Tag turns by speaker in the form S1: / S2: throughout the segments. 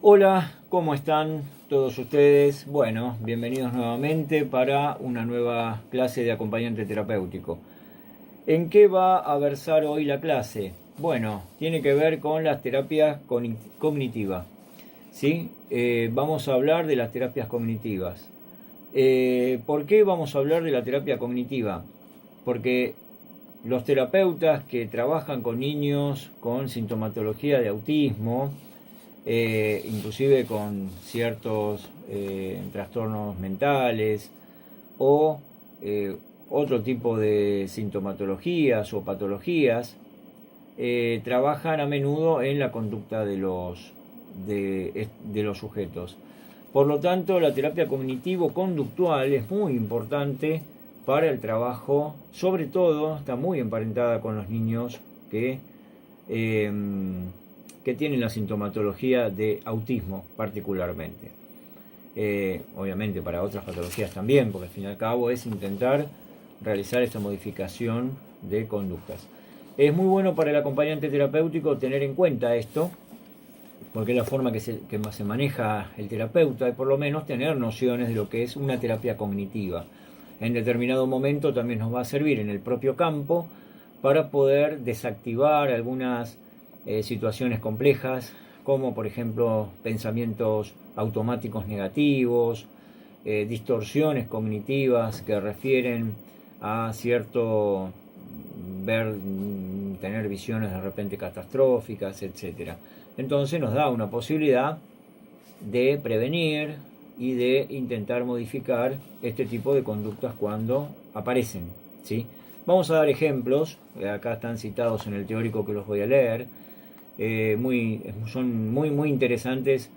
S1: Hola, ¿cómo están todos ustedes? Bueno, bienvenidos nuevamente para una nueva clase de acompañante terapéutico. ¿En qué va a versar hoy la clase? Bueno, tiene que ver con las terapias cognitivas. ¿Sí? Vamos a hablar de las terapias cognitivas. ¿Por qué vamos a hablar de la terapia cognitiva? Porque los terapeutas que trabajan con niños con sintomatología de autismo, inclusive con ciertos trastornos mentales o otro tipo de sintomatologías o patologías, trabajan a menudo en la conducta de los sujetos. Por lo tanto, la terapia cognitivo-conductual es muy importante para el trabajo, sobre todo está muy emparentada con los niños eh, que tienen la sintomatología de autismo particularmente. Obviamente para otras patologías también, porque al fin y al cabo es intentar realizar esta modificación de conductas. Es muy bueno para el acompañante terapéutico tener en cuenta esto, porque es la forma que se maneja el terapeuta, y por lo menos tener nociones de lo que es una terapia cognitiva. En determinado momento también nos va a servir en el propio campo para poder desactivar algunas situaciones complejas, como por ejemplo pensamientos automáticos negativos, distorsiones cognitivas que refieren a cierto tener visiones de repente catastróficas, etcétera. Entonces nos da una posibilidad de prevenir y de intentar modificar este tipo de conductas cuando aparecen, ¿sí? Vamos a dar ejemplos, acá están citados en el teórico que los voy a leer, son muy interesantes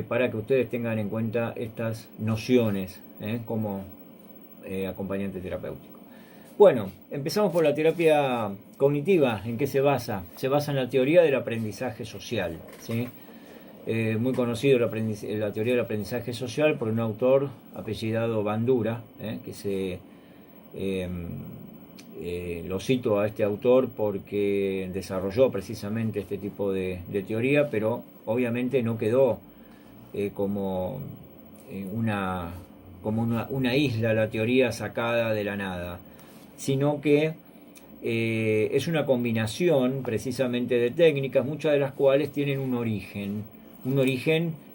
S1: para que ustedes tengan en cuenta estas nociones como acompañante terapéutico. Bueno, empezamos por la terapia cognitiva. ¿En qué se basa? Se basa en la teoría del aprendizaje social, ¿sí? Muy conocido la teoría del aprendizaje social por un autor apellidado Bandura, eh, lo cito a este autor porque desarrolló precisamente este tipo de teoría, pero obviamente no quedó como una isla la teoría sacada de la nada, sino que es una combinación precisamente de técnicas, muchas de las cuales tienen un origen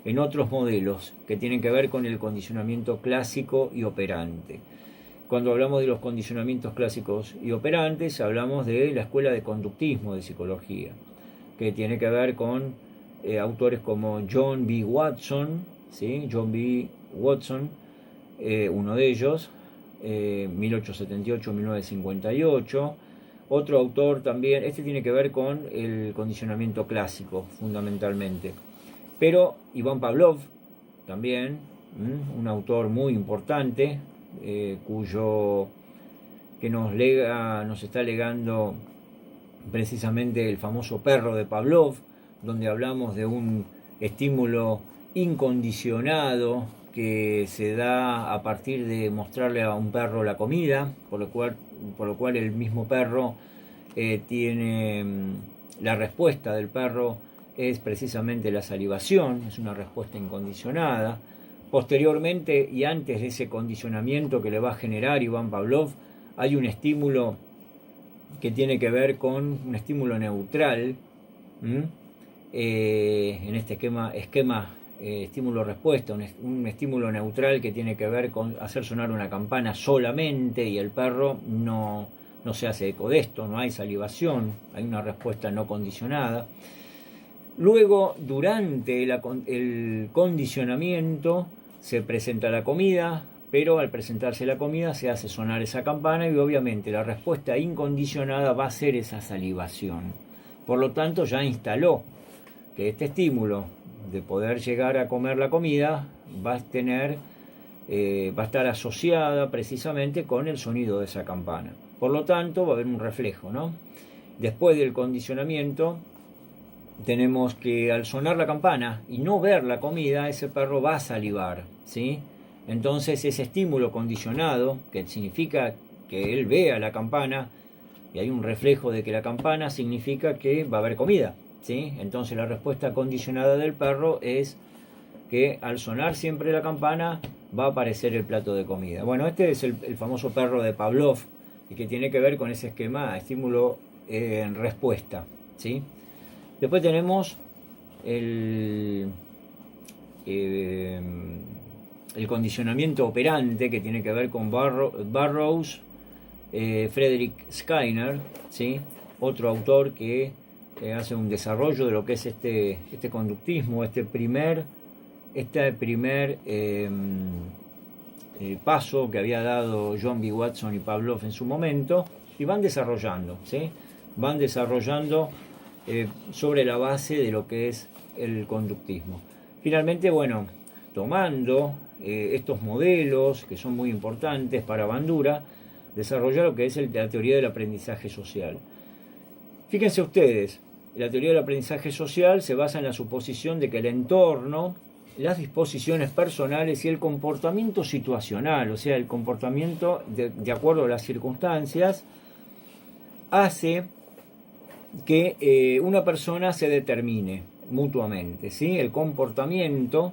S1: en otros modelos que tienen que ver con el condicionamiento clásico y operante. Cuando hablamos de los condicionamientos clásicos y operantes, hablamos de la escuela de conductismo de psicología, que tiene que ver con autores como John B. Watson, ¿sí? John B. Watson, uno de ellos, 1878-1958. Otro autor también, este tiene que ver con el condicionamiento clásico, fundamentalmente. Pero Iván Pavlov, también, un autor muy importante, que nos está legando precisamente el famoso perro de Pavlov, donde hablamos de un estímulo incondicionado que se da a partir de mostrarle a un perro la comida, por lo cual el mismo perro tiene la respuesta del perro es precisamente la salivación, es una respuesta incondicionada. Posteriormente y antes de ese condicionamiento que le va a generar Iván Pavlov, hay un estímulo que tiene que ver con un estímulo neutral, en este esquema estímulo-respuesta, un estímulo neutral que tiene que ver con hacer sonar una campana solamente, y el perro no se hace eco de esto, no hay salivación, hay una respuesta no condicionada. Luego, durante el condicionamiento, se presenta la comida, pero al presentarse la comida se hace sonar esa campana y obviamente la respuesta incondicionada va a ser esa salivación. Por lo tanto, ya instaló que este estímulo de poder llegar a comer la comida va a estar asociada precisamente con el sonido de esa campana. Por lo tanto, va a haber un reflejo, ¿no? Después del condicionamiento, tenemos que al sonar la campana y no ver la comida, ese perro va a salivar, ¿sí? Entonces ese estímulo condicionado, que significa que él vea la campana y hay un reflejo de que la campana significa que va a haber comida. ¿sí? Entonces la respuesta condicionada del perro es que al sonar siempre la campana va a aparecer el plato de comida. Bueno, este es el famoso perro de Pavlov, y que tiene que ver con ese esquema estímulo en respuesta, ¿sí? Después tenemos el, eh, el condicionamiento operante, que tiene que ver con Burroughs, Frederick Skinner, ¿sí? Otro autor que hace un desarrollo de lo que es este conductismo, este primer paso que había dado John B. Watson y Pavlov en su momento, y van desarrollando, ¿sí? Van desarrollando sobre la base de lo que es el conductismo. Finalmente, bueno, tomando estos modelos que son muy importantes para Bandura, desarrollar lo que es la teoría del aprendizaje social. Fíjense ustedes, la teoría del aprendizaje social se basa en la suposición de que el entorno, las disposiciones personales y el comportamiento situacional, o sea, el comportamiento de acuerdo a las circunstancias, hace que una persona se determine mutuamente, ¿sí? El comportamiento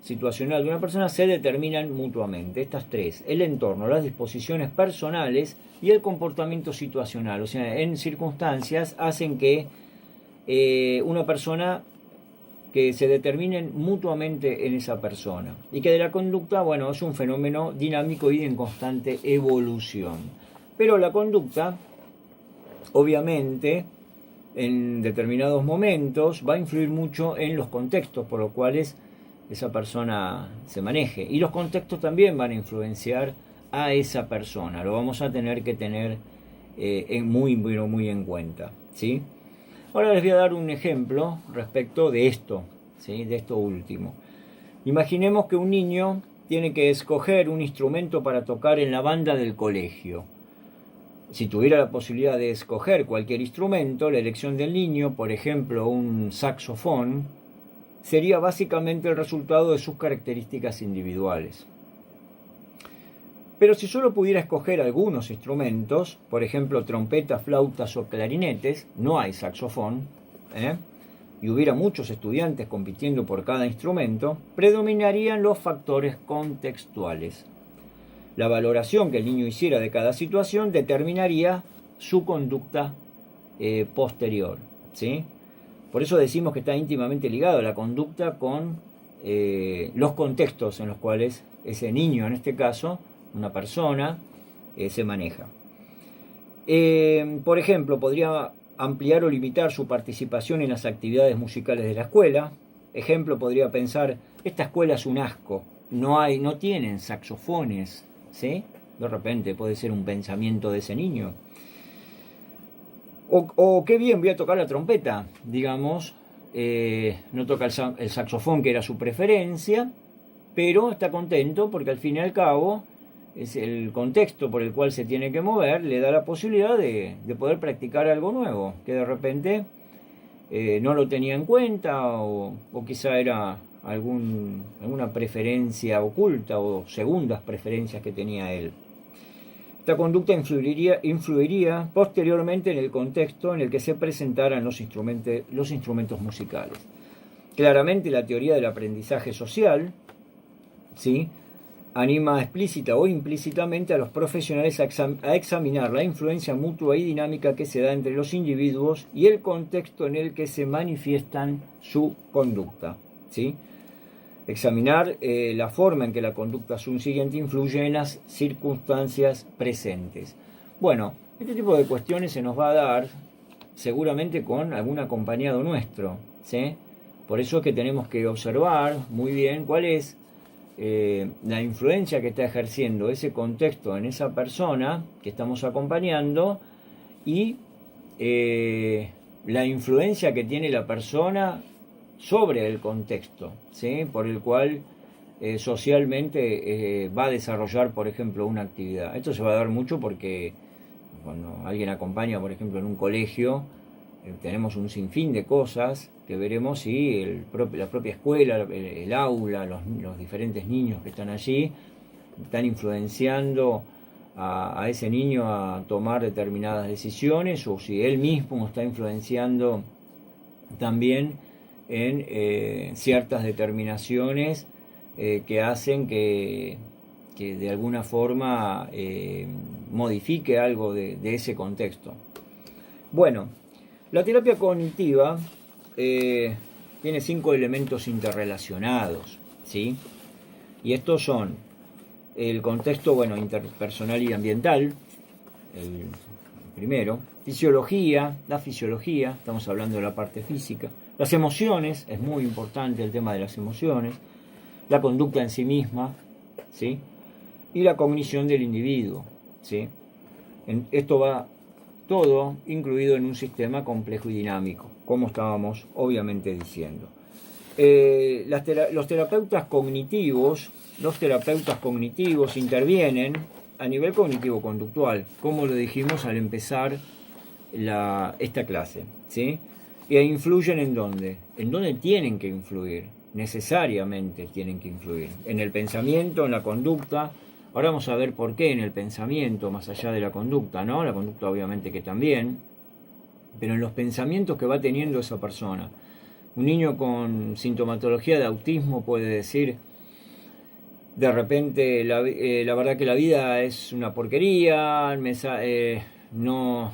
S1: situacional de una persona se determinan mutuamente, estas tres: el entorno, las disposiciones personales y el comportamiento situacional, o sea, en circunstancias hacen que una persona, que se determinen mutuamente en esa persona, y que de la conducta, bueno, es un fenómeno dinámico y en constante evolución. Pero la conducta, obviamente, en determinados momentos va a influir mucho en los contextos por los cuales esa persona se maneje, y los contextos también van a influenciar a esa persona. Lo vamos a tener que tener muy en cuenta, ¿sí? Ahora les voy a dar un ejemplo respecto de esto, ¿sí? De esto último. Imaginemos que un niño tiene que escoger un instrumento para tocar en la banda del colegio. Si tuviera la posibilidad de escoger cualquier instrumento, la elección del niño, por ejemplo un saxofón, sería básicamente el resultado de sus características individuales. Pero si solo pudiera escoger algunos instrumentos, por ejemplo trompetas, flautas o clarinetes, no hay saxofón, y hubiera muchos estudiantes compitiendo por cada instrumento, predominarían los factores contextuales. La valoración que el niño hiciera de cada situación determinaría su conducta posterior, ¿sí? Por eso decimos que está íntimamente ligado la conducta con los contextos en los cuales ese niño, en este caso, una persona, se maneja. Por ejemplo, podría ampliar o limitar su participación en las actividades musicales de la escuela. Ejemplo, podría pensar: esta escuela es un asco, no tienen saxofones, ¿sí? De repente puede ser un pensamiento de ese niño. O qué bien, voy a tocar la trompeta, digamos, no toca el saxofón, que era su preferencia, pero está contento porque al fin y al cabo es el contexto por el cual se tiene que mover, le da la posibilidad de poder practicar algo nuevo, que de repente no lo tenía en cuenta, o quizá era alguna preferencia oculta o segundas preferencias que tenía él. Esta conducta influiría posteriormente en el contexto en el que se presentaran los instrumentos musicales. Claramente la teoría del aprendizaje social, ¿sí?, anima explícita o implícitamente a los profesionales a examinar la influencia mutua y dinámica que se da entre los individuos y el contexto en el que se manifiestan su conducta, ¿sí? Examinar la forma en que la conducta subsiguiente influye en las circunstancias presentes. Bueno, este tipo de cuestiones se nos va a dar seguramente con algún acompañado nuestro, ¿sí? Por eso es que tenemos que observar muy bien cuál es la influencia que está ejerciendo ese contexto en esa persona que estamos acompañando, y la influencia que tiene la persona sobre el contexto, ¿sí?, por el cual socialmente va a desarrollar, por ejemplo, una actividad. Esto se va a dar mucho porque cuando alguien acompaña, por ejemplo, en un colegio, tenemos un sinfín de cosas que veremos si la propia escuela, el aula, los diferentes niños que están allí, están influenciando a ese niño a tomar determinadas decisiones, o si él mismo está influenciando también en ciertas determinaciones que hacen que de alguna forma modifique algo de ese contexto. Bueno, la terapia cognitiva tiene 5 elementos interrelacionados, ¿sí? Y estos son el contexto, bueno, interpersonal y ambiental, el primero, la fisiología, estamos hablando de la parte física, las emociones, es muy importante el tema de las emociones, la conducta en sí misma, ¿sí? Y la cognición del individuo, ¿sí? Esto va todo incluido en un sistema complejo y dinámico, como estábamos obviamente diciendo. Los terapeutas cognitivos intervienen a nivel cognitivo-conductual, como lo dijimos al empezar esta clase, ¿sí? Y influyen ¿en dónde? En dónde tienen que influir, necesariamente tienen que influir, en el pensamiento, en la conducta. Ahora vamos a ver por qué en el pensamiento, más allá de la conducta, ¿no? La conducta obviamente que también, pero en los pensamientos que va teniendo esa persona. Un niño con sintomatología de autismo puede decir, de repente, la verdad que la vida es una porquería, no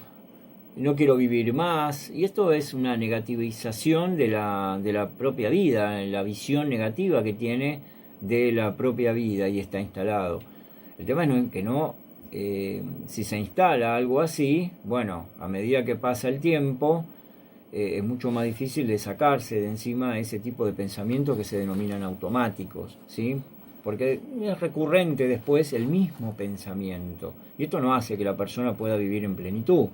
S1: quiero vivir más, y esto es una negativización de la propia vida, la visión negativa que tiene de la propia vida y está instalado. El tema es que si se instala algo así, bueno, a medida que pasa el tiempo, es mucho más difícil de sacarse de encima ese tipo de pensamientos que se denominan automáticos, ¿sí? Porque es recurrente después el mismo pensamiento. Y esto no hace que la persona pueda vivir en plenitud,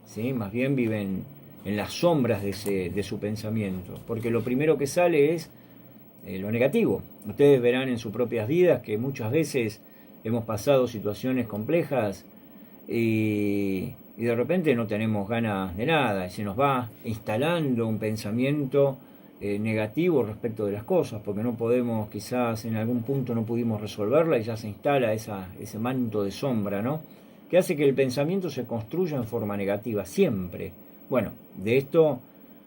S1: ¿sí? Más bien vive en las sombras de su pensamiento. Porque lo primero que sale es lo negativo. Ustedes verán en sus propias vidas que muchas veces hemos pasado situaciones complejas y de repente no tenemos ganas de nada y se nos va instalando un pensamiento negativo respecto de las cosas, porque no podemos, quizás en algún punto no pudimos resolverla y ya se instala ese manto de sombra, ¿no? Que hace que el pensamiento se construya en forma negativa siempre. Bueno, de esto,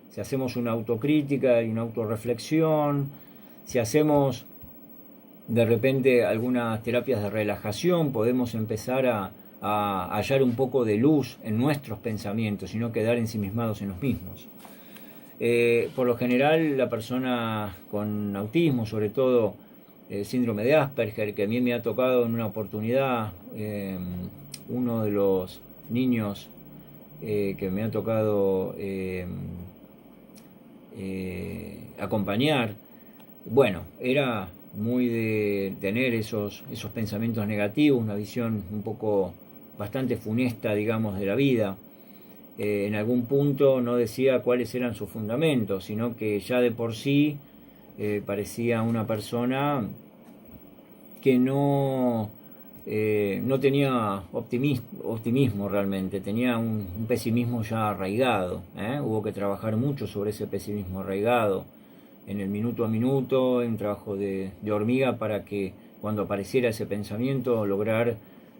S1: si hacemos una autocrítica y una autorreflexión, si hacemos de repente algunas terapias de relajación, podemos empezar a hallar un poco de luz en nuestros pensamientos y no quedar ensimismados en los mismos. Por lo general, la persona con autismo, sobre todo síndrome de Asperger, que a mí me ha tocado en una oportunidad, uno de los niños que me ha tocado acompañar, bueno, era muy de tener esos pensamientos negativos, una visión un poco bastante funesta, digamos, de la vida. En algún punto no decía cuáles eran sus fundamentos, sino que ya de por sí parecía una persona que no tenía optimismo realmente, tenía un pesimismo ya arraigado. Hubo que trabajar mucho sobre ese pesimismo arraigado, en el minuto a minuto, en trabajo de hormiga, para que cuando apareciera ese pensamiento lograr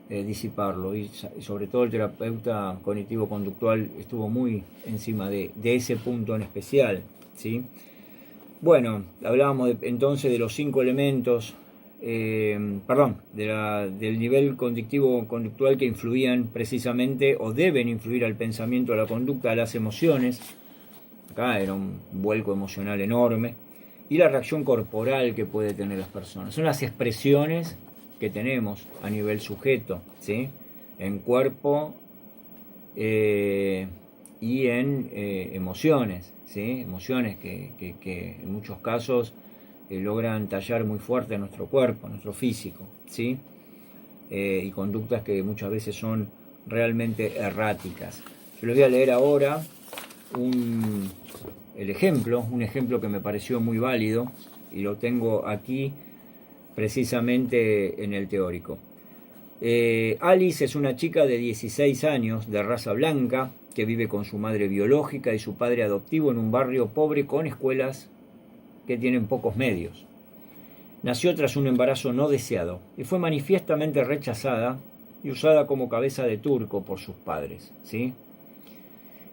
S1: disiparlo. Y sobre todo el terapeuta cognitivo-conductual estuvo muy encima de ese punto en especial, ¿sí? Bueno, hablábamos entonces de los 5 elementos, del nivel cognitivo-conductual que influían precisamente o deben influir al pensamiento, a la conducta, a las emociones. Acá era un vuelco emocional enorme. Y la reacción corporal que puede tener las personas. Son las expresiones que tenemos a nivel sujeto, ¿sí? En cuerpo y en emociones, ¿sí? Emociones que en muchos casos logran tallar muy fuerte a nuestro cuerpo, a nuestro físico, ¿sí? Y conductas que muchas veces son realmente erráticas. Yo les voy a leer ahora un ejemplo que me pareció muy válido y lo tengo aquí precisamente en el teórico. Alice es una chica de 16 años, de raza blanca, que vive con su madre biológica y su padre adoptivo en un barrio pobre con escuelas que tienen pocos medios. Nació tras un embarazo no deseado y fue manifiestamente rechazada y usada como cabeza de turco por sus padres, ¿sí?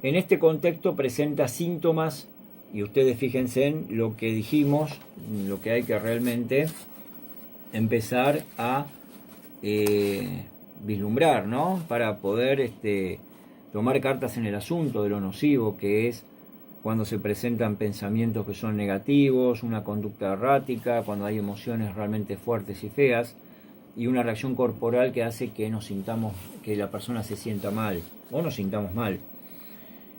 S1: En este contexto presenta síntomas Y ustedes fíjense en lo que dijimos, lo que hay que realmente empezar a vislumbrar, ¿no? Para poder tomar cartas en el asunto de lo nocivo que es cuando se presentan pensamientos que son negativos, una conducta errática, cuando hay emociones realmente fuertes y feas, y una reacción corporal que hace que nos sintamos, que la persona se sienta mal, o nos sintamos mal.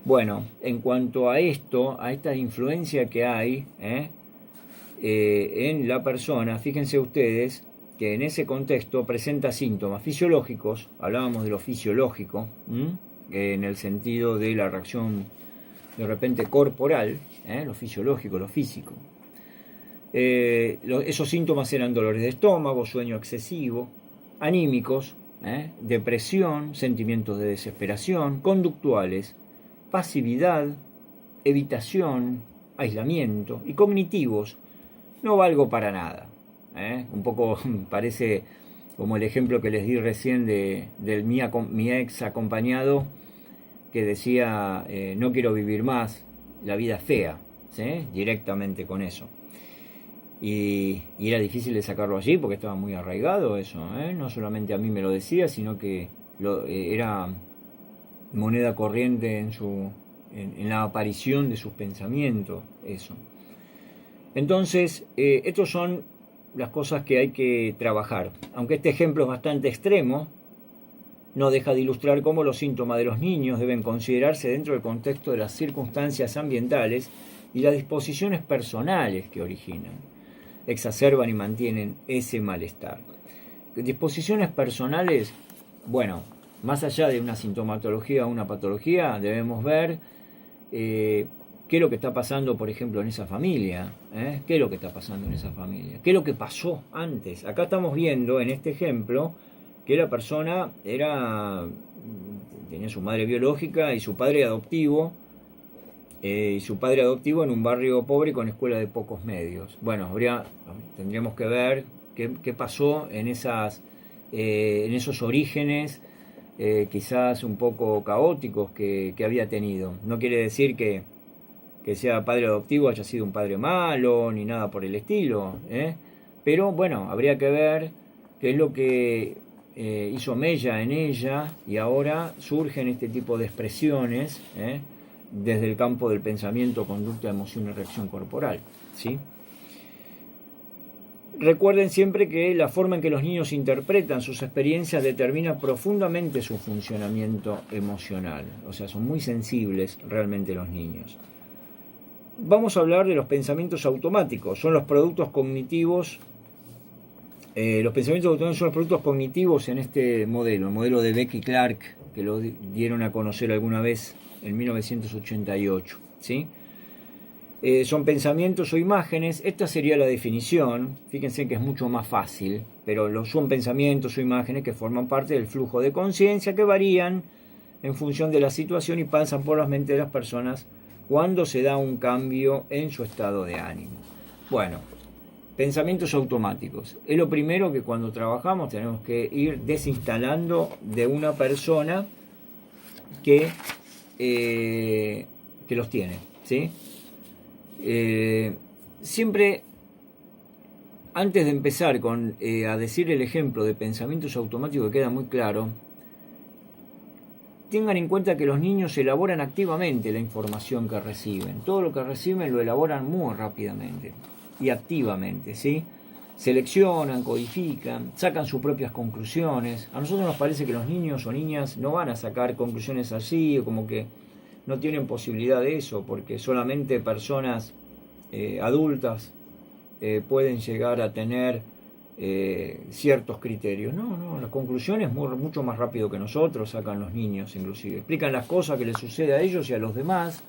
S1: Bueno, en cuanto a esto, a esta influencia que hay en la persona, fíjense ustedes que en ese contexto presenta síntomas fisiológicos, hablábamos de lo fisiológico, en el sentido de la reacción de repente corporal, lo fisiológico, lo físico. Esos síntomas eran dolores de estómago, sueño excesivo, anímicos, depresión, sentimientos de desesperación, conductuales, pasividad, evitación, aislamiento y cognitivos. No valgo para nada. Un poco parece como el ejemplo que les di recién del mi ex acompañado que decía no quiero vivir más, la vida es fea, ¿sí? Directamente con eso. Y era difícil de sacarlo allí porque estaba muy arraigado eso, no solamente a mí me lo decía, sino que era moneda corriente en la aparición de sus pensamientos, eso. Entonces, estas son las cosas que hay que trabajar. Aunque este ejemplo es bastante extremo, no deja de ilustrar cómo los síntomas de los niños deben considerarse dentro del contexto de las circunstancias ambientales y las disposiciones personales que originan, exacerban y mantienen ese malestar. Disposiciones personales, bueno, más allá de una sintomatología o una patología, debemos ver qué es lo que está pasando, por ejemplo, en esa familia. ¿Qué es lo que está pasando en esa familia? ¿Qué es lo que pasó antes? Acá estamos viendo, en este ejemplo, que la persona tenía su madre biológica y su padre adoptivo, en un barrio pobre con escuela de pocos medios. Bueno, tendríamos que ver qué pasó en esos orígenes quizás un poco caóticos que había tenido. No quiere decir que sea padre adoptivo haya sido un padre malo ni nada por el estilo, pero bueno, habría que ver qué es lo que hizo mella en ella y ahora surgen este tipo de expresiones desde el campo del pensamiento, conducta, emoción y reacción corporal, ¿sí? Recuerden siempre que la forma en que los niños interpretan sus experiencias determina profundamente su funcionamiento emocional. O sea, son muy sensibles realmente los niños. Vamos a hablar de los pensamientos automáticos. Son los productos cognitivos. Los pensamientos automáticos son los productos cognitivos en este modelo, el modelo de Beck y Clark, que lo dieron a conocer alguna vez en 1988, ¿sí? Son pensamientos o imágenes. Esta sería la definición. Fíjense que es mucho más fácil, pero son pensamientos o imágenes que forman parte del flujo de conciencia que varían en función de la situación y pasan por las mentes de las personas cuando se da un cambio en su estado de ánimo. Bueno, pensamientos automáticos. Es lo primero que cuando trabajamos tenemos que ir desinstalando de una persona que los tiene, ¿sí? Siempre antes de empezar a decir el ejemplo de pensamientos automáticos que queda muy claro, tengan en cuenta que los niños elaboran activamente la información que reciben. Todo lo que reciben lo elaboran muy rápidamente y activamente, ¿sí? Seleccionan, codifican, sacan sus propias conclusiones. A nosotros nos parece que los niños o niñas no van a sacar conclusiones así, o como que no tienen posibilidad de eso, porque solamente personas adultas pueden llegar a tener ciertos criterios. No, las conclusiones mucho más rápido que nosotros sacan los niños, inclusive. Explican las cosas que les sucede a ellos y a los demás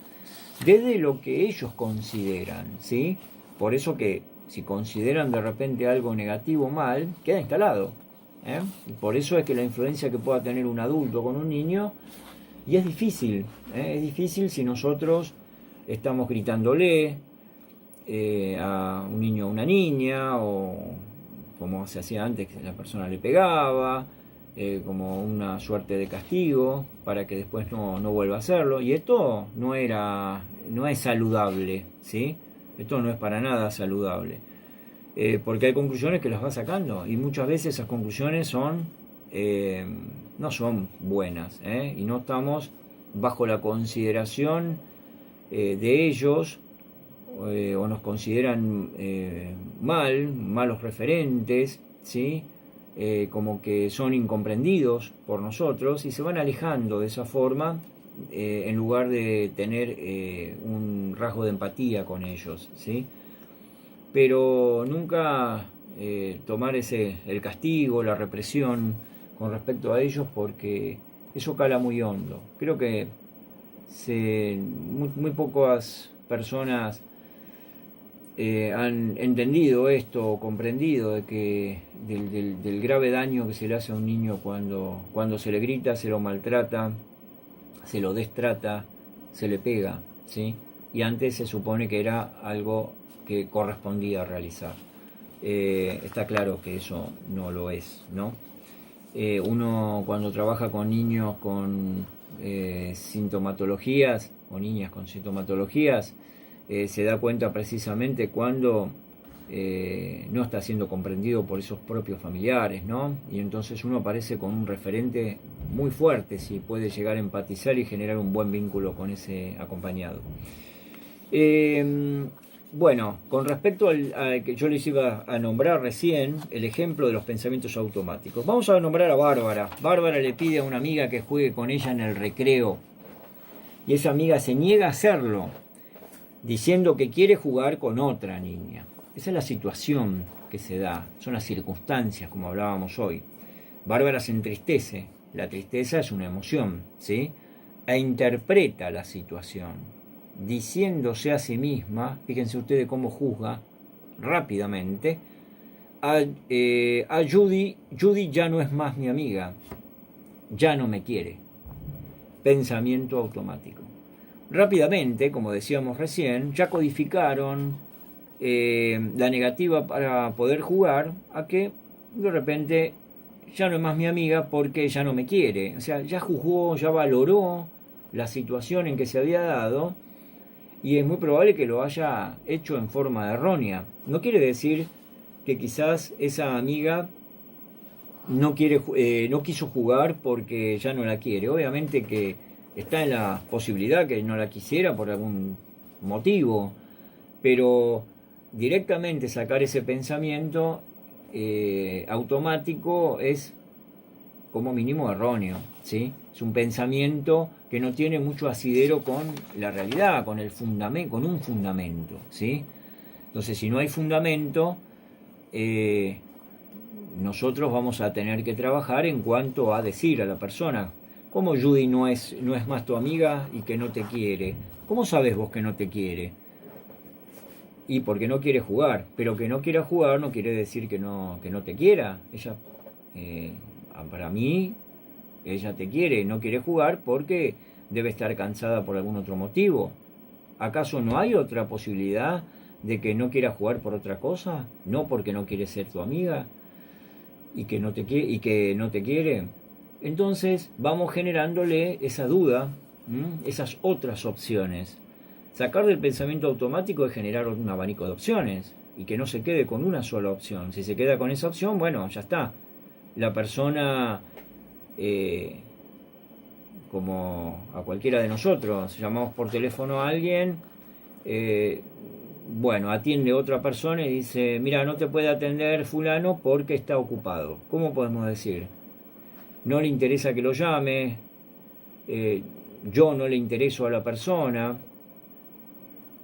S1: desde lo que ellos consideran, ¿sí? Por eso que si consideran de repente algo negativo o mal, queda instalado. Y por eso es que la influencia que pueda tener un adulto con un niño, y es difícil si nosotros estamos gritándole a un niño o una niña, o como se hacía antes, que la persona le pegaba, como una suerte de castigo para que después no vuelva a hacerlo, y esto no es saludable, ¿sí? Esto no es para nada saludable, porque hay conclusiones que las va sacando y muchas veces esas conclusiones no son buenas, y no estamos bajo la consideración de ellos, o nos consideran malos referentes, ¿sí? Como que son incomprendidos por nosotros y se van alejando de esa forma, en lugar de tener un rasgo de empatía con ellos, ¿sí? Pero nunca tomar el castigo, la represión con respecto a ellos, porque eso cala muy hondo. Creo que muy pocas personas han entendido esto, comprendido del grave daño que se le hace a un niño cuando se le grita, se lo maltrata, se lo destrata, se le pega, ¿sí? Y antes se supone que era algo que correspondía realizar. Está claro que eso no lo es, ¿no? Uno cuando trabaja con niños con sintomatologías, o niñas con sintomatologías, se da cuenta precisamente cuando no está siendo comprendido por esos propios familiares, ¿no? Y entonces uno aparece con un referente muy fuerte si puede llegar a empatizar y generar un buen vínculo con ese acompañado. Bueno, con respecto al que yo les iba a nombrar recién, el ejemplo de los pensamientos automáticos, vamos a nombrar a Bárbara. Bárbara le pide a una amiga que juegue con ella en el recreo y esa amiga se niega a hacerlo, diciendo que quiere jugar con otra niña. Esa es la situación que se da, son las circunstancias, como hablábamos hoy. Bárbara se entristece, la tristeza es una emoción, ¿sí? E interpreta la situación, diciéndose a sí misma, fíjense ustedes cómo juzga rápidamente, a Judy ya no es más mi amiga, ya no me quiere. Pensamiento automático. Rápidamente, como decíamos recién, ya codificaron la negativa para poder jugar a que de repente ya no es más mi amiga porque ya no me quiere. O sea, ya juzgó, ya valoró la situación en que se había dado y es muy probable que lo haya hecho en forma errónea. No quiere decir que quizás esa amiga no quiso jugar porque ya no la quiere. Obviamente que está en la posibilidad que no la quisiera por algún motivo, pero directamente sacar ese pensamiento automático es como mínimo erróneo, ¿sí? Es un pensamiento que no tiene mucho asidero con la realidad, con el fundamento, con un fundamento, ¿sí? Entonces, si no hay fundamento, nosotros vamos a tener que trabajar en cuanto a decir a la persona, ¿cómo Judy no es más tu amiga y que no te quiere? ¿Cómo sabes vos que no te quiere? Y porque no quiere jugar, pero que no quiera jugar no quiere decir que no te quiera. Ella, para mí, ella te quiere, no quiere jugar porque debe estar cansada por algún otro motivo. ¿Acaso no hay otra posibilidad de que no quiera jugar por otra cosa? No porque no quiere ser tu amiga y que no te quiere. Entonces vamos generándole esa duda, esas otras opciones. Sacar del pensamiento automático es generar un abanico de opciones y que no se quede con una sola opción. Si se queda con esa opción, bueno, ya está. La persona, como a cualquiera de nosotros, llamamos por teléfono a alguien, bueno, atiende otra persona y dice, mira, no te puede atender fulano porque está ocupado. ¿Cómo podemos decir? No le interesa que lo llame, yo no le intereso a la persona.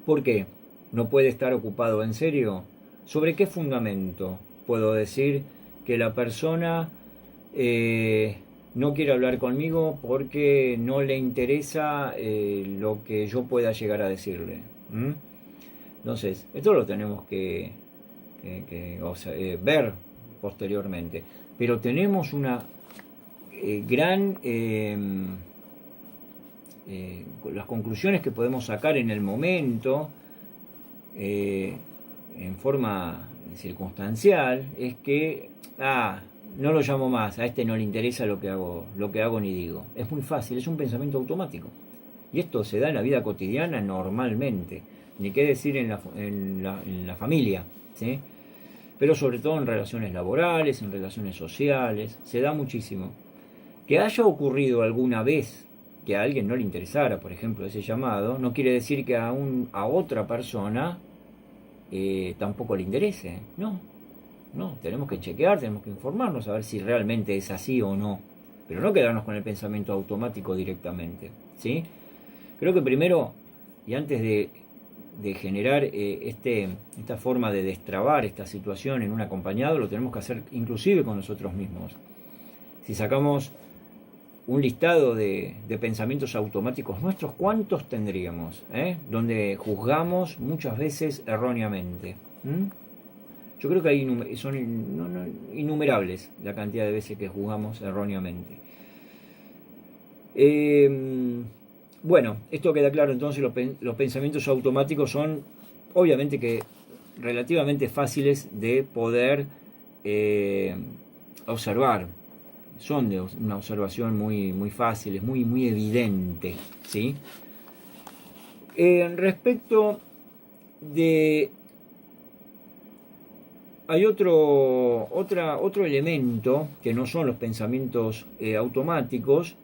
S1: ¿Por qué? ¿No puede estar ocupado en serio? ¿Sobre qué fundamento puedo decir que la persona no quiere hablar conmigo porque no le interesa lo que yo pueda llegar a decirle? Entonces, esto lo tenemos que ver posteriormente. Pero tenemos una gran... las conclusiones que podemos sacar en el momento, en forma circunstancial, es que no lo llamo más, a este no le interesa lo que hago ni digo. Es muy fácil, es un pensamiento automático. Y esto se da en la vida cotidiana normalmente, ni qué decir en la familia, ¿sí? Pero sobre todo en relaciones laborales, en relaciones sociales, se da muchísimo. Que haya ocurrido alguna vez que a alguien no le interesara, por ejemplo, ese llamado, no quiere decir que a otra persona tampoco le interese. No, tenemos que chequear, tenemos que informarnos a ver si realmente es así o no. Pero no quedarnos con el pensamiento automático directamente, ¿sí? Creo que primero, y antes de generar esta forma de destrabar esta situación en un acompañado, lo tenemos que hacer inclusive con nosotros mismos. Si sacamos un listado de pensamientos automáticos nuestros, ¿cuántos tendríamos? Donde juzgamos muchas veces erróneamente. Yo creo que son innumerables la cantidad de veces que juzgamos erróneamente. Bueno, esto queda claro entonces, los pensamientos automáticos son obviamente que relativamente fáciles de poder observar. Son de una observación muy, muy fácil, es muy, muy evidente, ¿sí? Respecto de... Hay otro elemento que no son los pensamientos automáticos,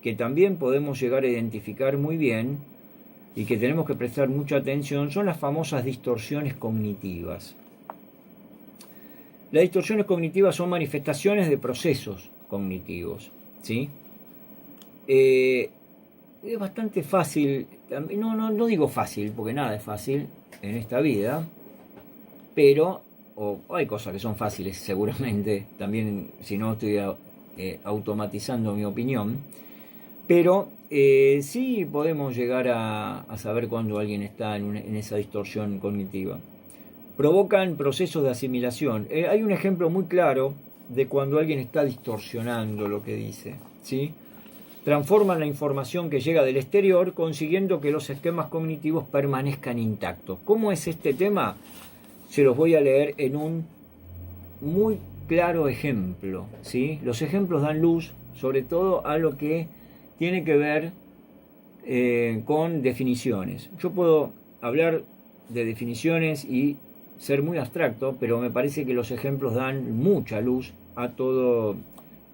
S1: que también podemos llegar a identificar muy bien y que tenemos que prestar mucha atención, son las famosas distorsiones cognitivas. Las distorsiones cognitivas son manifestaciones de procesos cognitivos, ¿sí? Es bastante fácil, no digo fácil, porque nada es fácil en esta vida, pero hay cosas que son fáciles seguramente, también si no estoy automatizando mi opinión, pero sí podemos llegar a saber cuando alguien está en esa distorsión cognitiva. Provocan procesos de asimilación. Hay un ejemplo muy claro de cuando alguien está distorsionando lo que dice, ¿sí? Transforman la información que llega del exterior, consiguiendo que los esquemas cognitivos permanezcan intactos. ¿Cómo es este tema? Se los voy a leer en un muy claro ejemplo, ¿sí? Los ejemplos dan luz, sobre todo a lo que tiene que ver con definiciones. Yo puedo hablar de definiciones y ser muy abstracto, pero me parece que los ejemplos dan mucha luz a todo,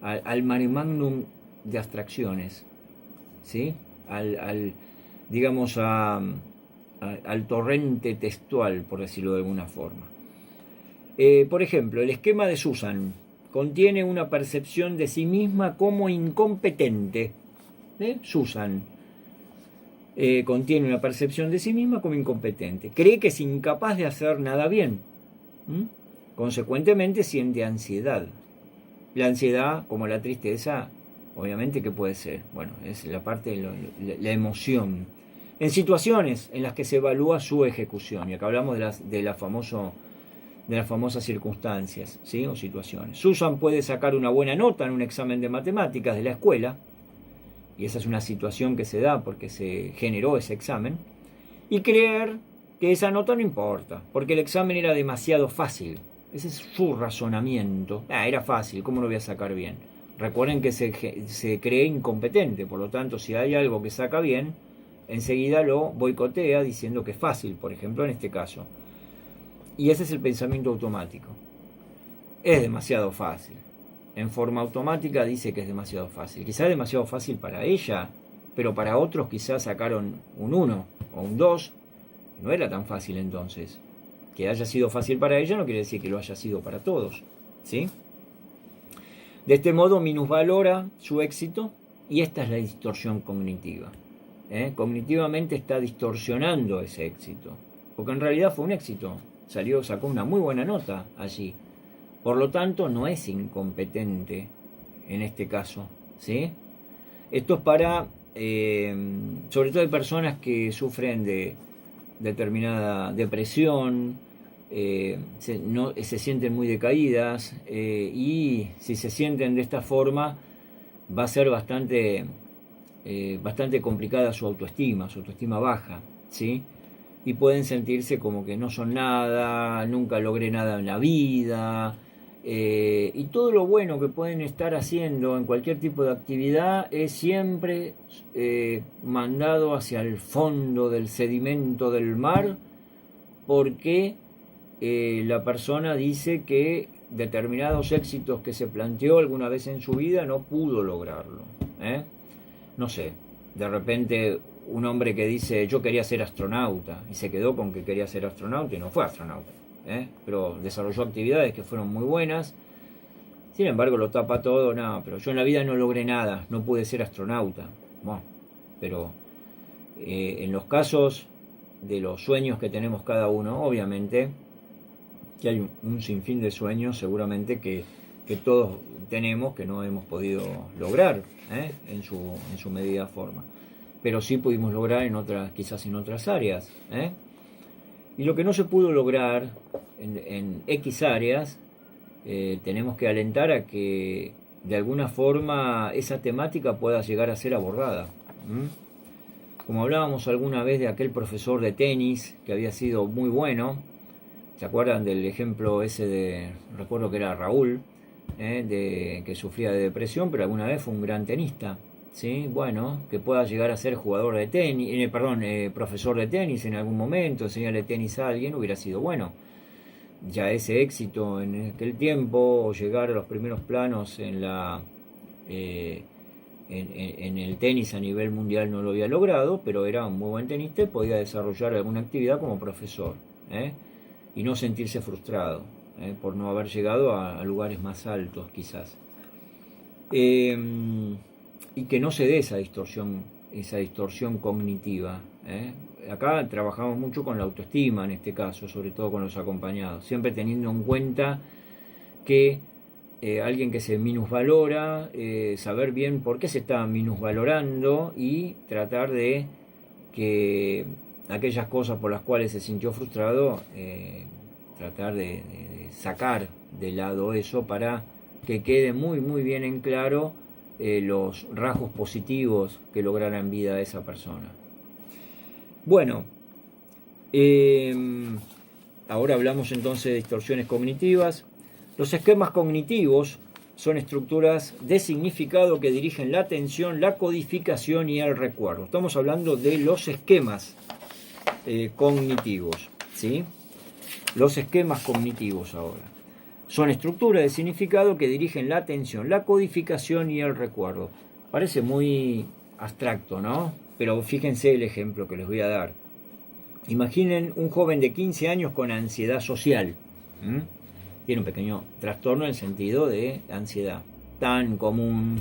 S1: al mare magnum de abstracciones, ¿sí? Digamos, al torrente textual, por decirlo de alguna forma. Por ejemplo, el esquema de Susan contiene una percepción de sí misma como incompetente. Susan contiene una percepción de sí misma como incompetente. Cree que es incapaz de hacer nada bien. Consecuentemente siente ansiedad. La ansiedad, como la tristeza, obviamente, ¿qué puede ser? Bueno, es la parte de la emoción. En situaciones en las que se evalúa su ejecución, y acá hablamos de las famosas circunstancias, ¿sí? O situaciones. Susan puede sacar una buena nota en un examen de matemáticas de la escuela, y esa es una situación que se da porque se generó ese examen, y creer que esa nota no importa, porque el examen era demasiado fácil. Ese es su razonamiento. Era fácil, ¿cómo lo voy a sacar bien? Recuerden que se cree incompetente, por lo tanto, si hay algo que saca bien, enseguida lo boicotea diciendo que es fácil, por ejemplo, en este caso. Y ese es el pensamiento automático. Es demasiado fácil. En forma automática dice que es demasiado fácil. Quizás es demasiado fácil para ella, pero para otros quizás sacaron un 1 o un 2. No era tan fácil entonces. Que haya sido fácil para ella no quiere decir que lo haya sido para todos, ¿sí? De este modo minusvalora su éxito y esta es la distorsión cognitiva. Cognitivamente está distorsionando ese éxito, porque en realidad fue un éxito. Sacó una muy buena nota allí. Por lo tanto, no es incompetente en este caso, ¿sí? Esto es para, sobre todo, hay personas que sufren de determinada depresión, se sienten muy decaídas, y si se sienten de esta forma va a ser bastante complicada su autoestima baja, ¿sí? Y pueden sentirse como que no son nada, nunca logré nada en la vida, Y todo lo bueno que pueden estar haciendo en cualquier tipo de actividad es siempre mandado hacia el fondo del sedimento del mar, porque la persona dice que determinados éxitos que se planteó alguna vez en su vida no pudo lograrlo. No sé, de repente un hombre que dice yo quería ser astronauta y se quedó con que quería ser astronauta y no fue astronauta, pero desarrolló actividades que fueron muy buenas. Sin embargo lo tapa todo. No, pero yo en la vida no logré nada, no pude ser astronauta. Bueno, pero en los casos de los sueños que tenemos cada uno, obviamente que hay un sinfín de sueños seguramente que todos tenemos, que no hemos podido lograr en su medida forma, pero sí pudimos lograr en otras, quizás en otras áreas, y lo que no se pudo lograr en X áreas, tenemos que alentar a que de alguna forma esa temática pueda llegar a ser abordada. Como hablábamos alguna vez de aquel profesor de tenis que había sido muy bueno, ¿se acuerdan del ejemplo ese de, recuerdo que era Raúl, que sufría de depresión, pero alguna vez fue un gran tenista? ¿Sí? Bueno, que pueda llegar a ser jugador de tenis, profesor de tenis en algún momento, enseñarle tenis a alguien, hubiera sido bueno. Ya ese éxito en aquel tiempo, o llegar a los primeros planos en el tenis a nivel mundial no lo había logrado, pero era un muy buen tenista y podía desarrollar alguna actividad como profesor, y no sentirse frustrado por no haber llegado a lugares más altos quizás. Y que no se dé esa distorsión cognitiva. Acá trabajamos mucho con la autoestima en este caso, sobre todo con los acompañados, siempre teniendo en cuenta que alguien que se minusvalora, saber bien por qué se está minusvalorando y tratar de que aquellas cosas por las cuales se sintió frustrado, tratar de sacar de lado eso para que quede muy muy bien en claro los rasgos positivos que lograra en vida esa persona. Bueno, ahora hablamos entonces de distorsiones cognitivas. Los esquemas cognitivos son estructuras de significado que dirigen la atención, la codificación y el recuerdo. Estamos hablando de los esquemas cognitivos, ¿sí? Los esquemas cognitivos ahora son estructuras de significado que dirigen la atención, la codificación y el recuerdo. Parece muy abstracto, ¿no? Pero fíjense el ejemplo que les voy a dar. Imaginen un joven de 15 años con ansiedad social. Tiene un pequeño trastorno en el sentido de ansiedad, tan común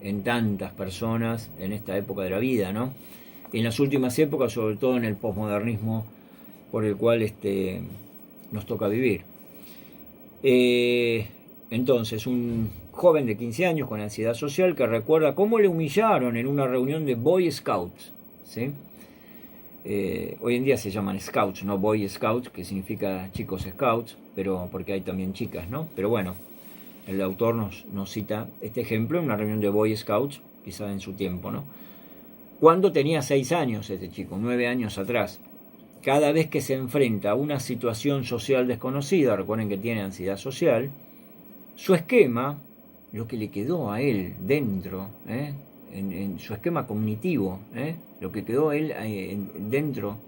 S1: en tantas personas en esta época de la vida, ¿no? En las últimas épocas, sobre todo en el posmodernismo por el cual nos toca vivir. Entonces, un joven de 15 años con ansiedad social que recuerda cómo le humillaron en una reunión de Boy Scouts, ¿sí? Hoy en día se llaman Scouts, no Boy Scouts, que significa chicos Scouts, pero porque hay también chicas, ¿no? Pero bueno, el autor nos cita este ejemplo en una reunión de Boy Scouts, quizá en su tiempo, ¿no? Cuando tenía 6 años este chico, 9 años atrás. Cada vez que se enfrenta a una situación social desconocida, recuerden que tiene ansiedad social, su esquema, lo que le quedó a él dentro, en su esquema cognitivo, lo que quedó a él dentro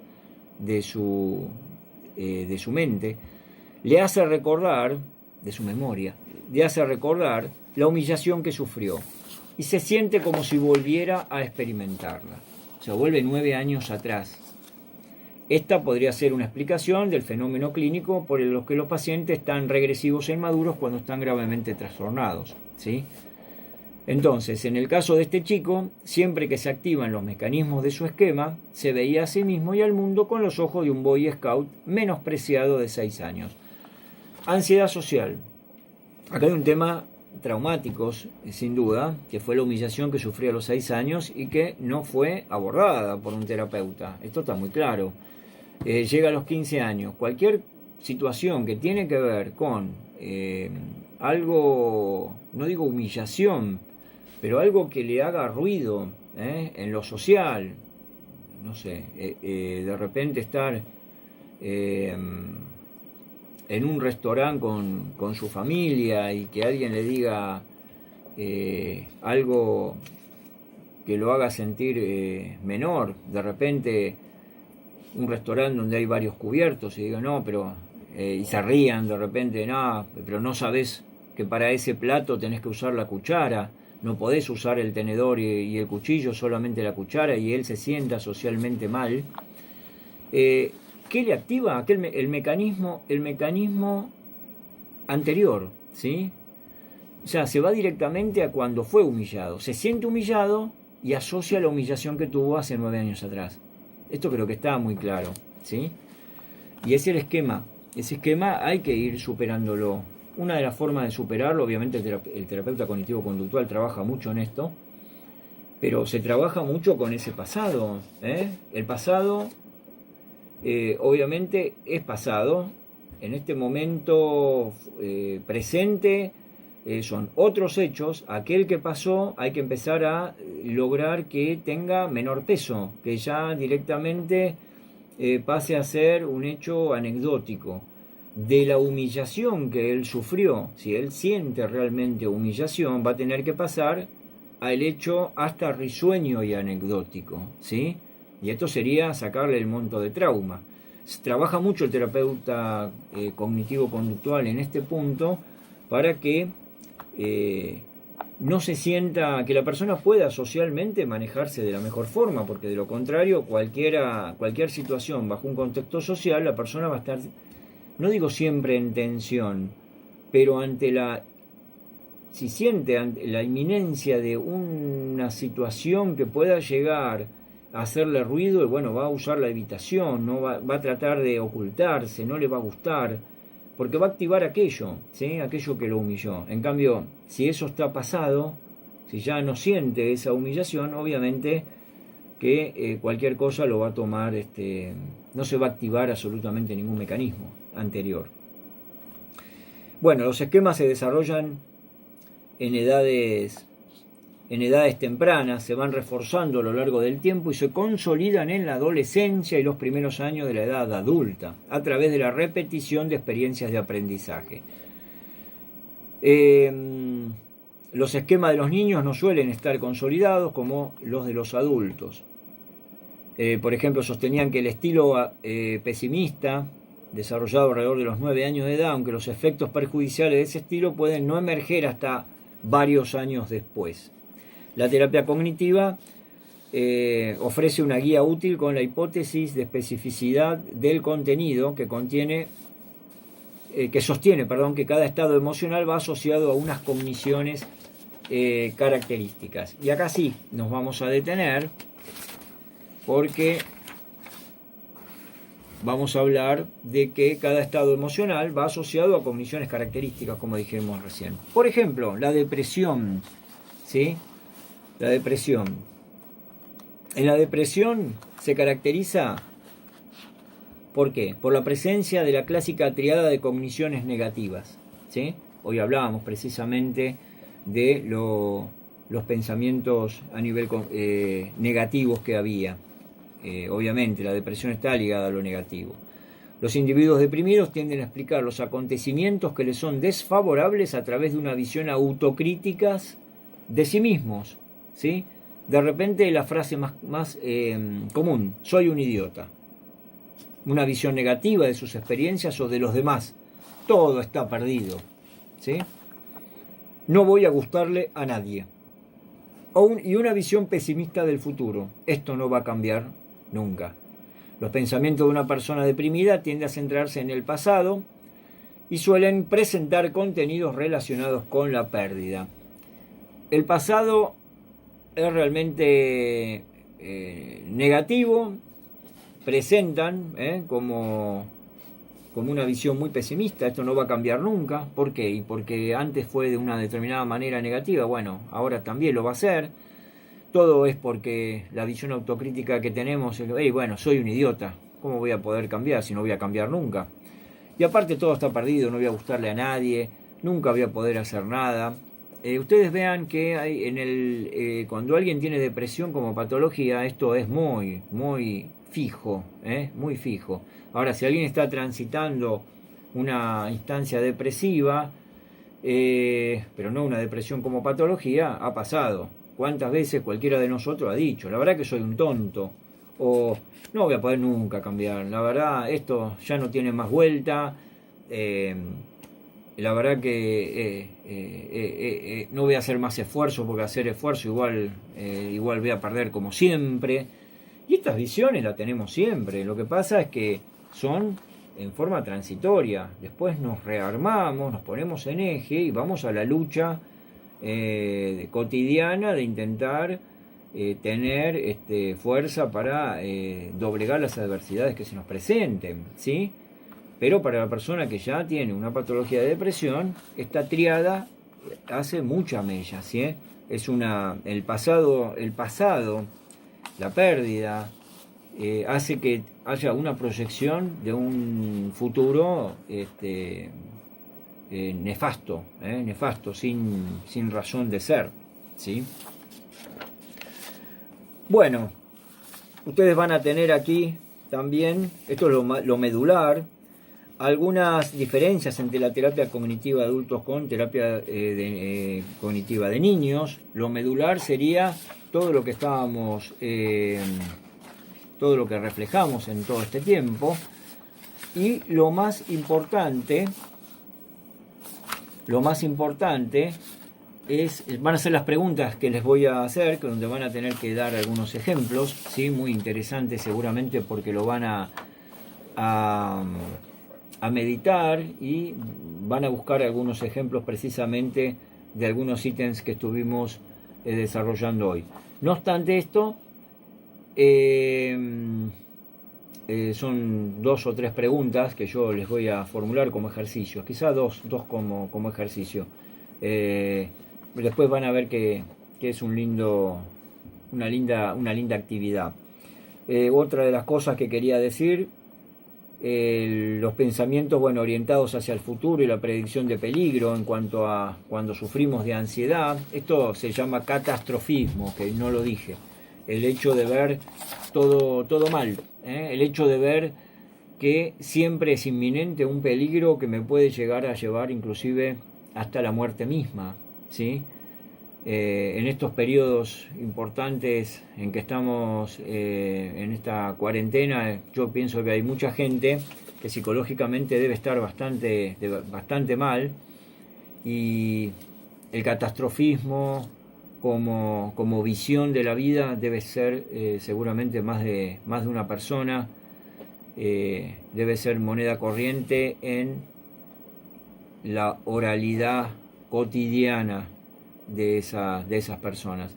S1: de su mente, le hace recordar, de su memoria, le hace recordar la humillación que sufrió y se siente como si volviera a experimentarla. Se vuelve 9 años atrás. Esta podría ser una explicación del fenómeno clínico por el que los pacientes están regresivos e inmaduros cuando están gravemente trastornados, ¿sí? Entonces, en el caso de este chico, siempre que se activan los mecanismos de su esquema, se veía a sí mismo y al mundo con los ojos de un Boy Scout menospreciado de 6 años. Ansiedad social. Acá hay un tema traumático, sin duda, que fue la humillación que sufrió a los 6 años y que no fue abordada por un terapeuta. Esto está muy claro. Llega a los 15 años. Cualquier situación que tiene que ver con algo, no digo humillación, pero algo que le haga ruido en lo social, no sé, de repente estar en un restaurante con su familia y que alguien le diga algo que lo haga sentir menor, de repente un restaurante donde hay varios cubiertos y diga no, pero y se rían de repente, no, pero no sabes que para ese plato tenés que usar la cuchara, no podés usar el tenedor y el cuchillo, solamente la cuchara, y él se sienta socialmente mal. ¿Qué le activa? El mecanismo anterior, ¿sí? O sea, se va directamente a cuando fue humillado. Se siente humillado y asocia la humillación que tuvo hace 9 años atrás. Esto creo que está muy claro, ¿sí? Y es el esquema. Ese esquema hay que ir superándolo. Una de las formas de superarlo, obviamente el terapeuta cognitivo-conductual trabaja mucho en esto, pero se trabaja mucho con ese pasado. El pasado, obviamente, es pasado. En este momento presente son otros hechos. Aquel que pasó hay que empezar a lograr que tenga menor peso, que ya directamente pase a ser un hecho anecdótico. De la humillación que él sufrió, si él siente realmente humillación, va a tener que pasar al hecho hasta risueño y anecdótico, ¿sí? Y esto sería sacarle el monto de trauma. Trabaja mucho el terapeuta cognitivo-conductual en este punto para que no se sienta, que la persona pueda socialmente manejarse de la mejor forma, porque de lo contrario, cualquier situación bajo un contexto social, la persona va a estar, no digo siempre en tensión, pero si siente ante la inminencia de una situación que pueda llegar a hacerle ruido, y bueno, va a usar la evitación, no va a tratar de ocultarse, no le va a gustar, porque va a activar aquello, ¿sí? Aquello que lo humilló. En cambio, si eso está pasado, si ya no siente esa humillación, obviamente que cualquier cosa lo va a tomar, no se va a activar absolutamente ningún mecanismo anterior. Bueno, los esquemas se desarrollan en edades tempranas, se van reforzando a lo largo del tiempo y se consolidan en la adolescencia y los primeros años de la edad adulta, a través de la repetición de experiencias de aprendizaje. Los esquemas de los niños no suelen estar consolidados como los de los adultos. Por ejemplo, sostenían que el estilo pesimista, desarrollado alrededor de los 9 años de edad, aunque los efectos perjudiciales de ese estilo pueden no emerger hasta varios años después. La terapia cognitiva ofrece una guía útil con la hipótesis de especificidad del contenido que sostiene que cada estado emocional va asociado a unas cogniciones características. Y acá sí nos vamos a detener porque vamos a hablar de que cada estado emocional va asociado a cogniciones características, como dijimos recién. Por ejemplo, la depresión, ¿sí? La depresión. En la depresión se caracteriza, ¿por qué? Por la presencia de la clásica triada de cogniciones negativas, ¿sí? Hoy hablábamos precisamente de los pensamientos a nivel negativos que había. Obviamente la depresión está ligada a lo negativo. Los individuos deprimidos tienden a explicar los acontecimientos que les son desfavorables a través de una visión autocrítica de sí mismos, ¿sí? De repente la frase más común: soy un idiota. Una visión negativa de sus experiencias o de los demás. Todo está perdido, ¿sí? No voy a gustarle a nadie. Y una visión pesimista del futuro. Esto no va a cambiar nunca. Los pensamientos de una persona deprimida tienden a centrarse en el pasado y suelen presentar contenidos relacionados con la pérdida. El pasado es realmente negativo, presentan como una visión muy pesimista. Esto no va a cambiar nunca. ¿Por qué? Y porque antes fue de una determinada manera negativa, bueno, ahora también lo va a ser. Todo es porque la visión autocrítica que tenemos es, bueno, soy un idiota, ¿cómo voy a poder cambiar si no voy a cambiar nunca? Y aparte todo está perdido, no voy a gustarle a nadie, nunca voy a poder hacer nada. Ustedes vean que hay cuando alguien tiene depresión como patología, esto es muy, muy fijo, muy fijo. Ahora, si alguien está transitando una instancia depresiva, pero no una depresión como patología, ha pasado. ¿Cuántas veces cualquiera de nosotros ha dicho, la verdad que soy un tonto? O no voy a poder nunca cambiar, la verdad esto ya no tiene más vuelta, la verdad que no voy a hacer más esfuerzo porque hacer esfuerzo igual voy a perder como siempre. Y estas visiones las tenemos siempre, lo que pasa es que son en forma transitoria, después nos rearmamos, nos ponemos en eje y vamos a la lucha cotidiana de intentar tener fuerza para doblegar las adversidades que se nos presenten, ¿sí? Pero para la persona que ya tiene una patología de depresión, esta triada hace mucha mella, ¿sí? Es el pasado, la pérdida, hace que haya una proyección de un futuro nefasto, sin razón de ser, ¿sí? Bueno, ustedes van a tener aquí también, esto es lo medular, algunas diferencias entre la terapia cognitiva de adultos con terapia cognitiva de niños. Lo medular sería todo lo que todo lo que reflejamos en todo este tiempo. Y lo más importante van a ser las preguntas que les voy a hacer, donde van a tener que dar algunos ejemplos, ¿sí? Muy interesantes seguramente porque lo van a meditar y van a buscar algunos ejemplos precisamente de algunos ítems que estuvimos desarrollando hoy. No obstante esto, son 2 o 3 preguntas que yo les voy a formular como ejercicio, quizás dos como ejercicio. Después van a ver que es una linda actividad. Otra de las cosas que quería decir, los pensamientos orientados hacia el futuro y la predicción de peligro en cuanto a cuando sufrimos de ansiedad. Esto se llama catastrofismo, que no lo dije. El hecho de ver todo mal, el hecho de ver que siempre es inminente un peligro que me puede llegar a llevar inclusive hasta la muerte misma, ¿sí? En estos periodos importantes en que estamos en esta cuarentena, yo pienso que hay mucha gente que psicológicamente debe estar bastante mal, y el catastrofismo como visión de la vida debe ser seguramente más de una persona, debe ser moneda corriente en la oralidad cotidiana de esas personas.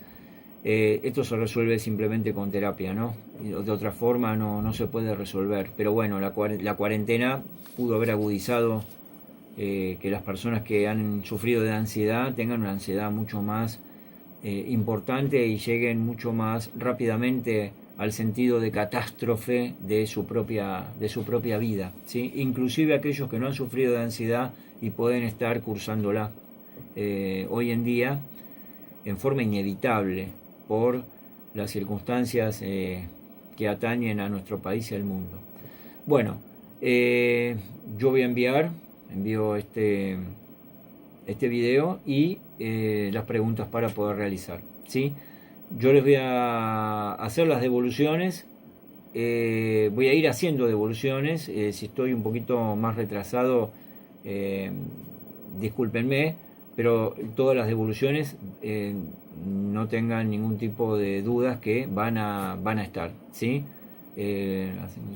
S1: Esto se resuelve simplemente con terapia, ¿no? De otra forma no se puede resolver. Pero bueno, la cuarentena pudo haber agudizado que las personas que han sufrido de ansiedad tengan una ansiedad mucho más importante y lleguen mucho más rápidamente al sentido de catástrofe de su propia vida, ¿sí? Inclusive aquellos que no han sufrido de ansiedad y pueden estar cursándola hoy en día en forma inevitable por las circunstancias que atañen a nuestro país y al mundo. Bueno, yo voy a envío este video y las preguntas para poder realizar, ¿sí? Yo les voy a hacer las devoluciones, voy a ir haciendo devoluciones, si estoy un poquito más retrasado, discúlpenme, pero todas las devoluciones no tengan ningún tipo de dudas que van a estar, ¿sí?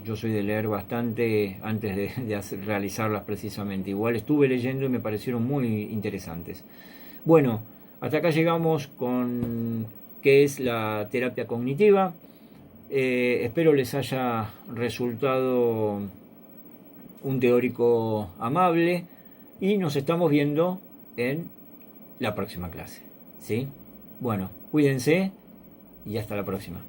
S1: Yo soy de leer bastante antes de realizarlas precisamente. Igual estuve leyendo y me parecieron muy interesantes. Bueno, hasta acá llegamos con qué es la terapia cognitiva. Espero les haya resultado un teórico amable y nos estamos viendo en la próxima clase, ¿sí? Bueno, cuídense y hasta la próxima.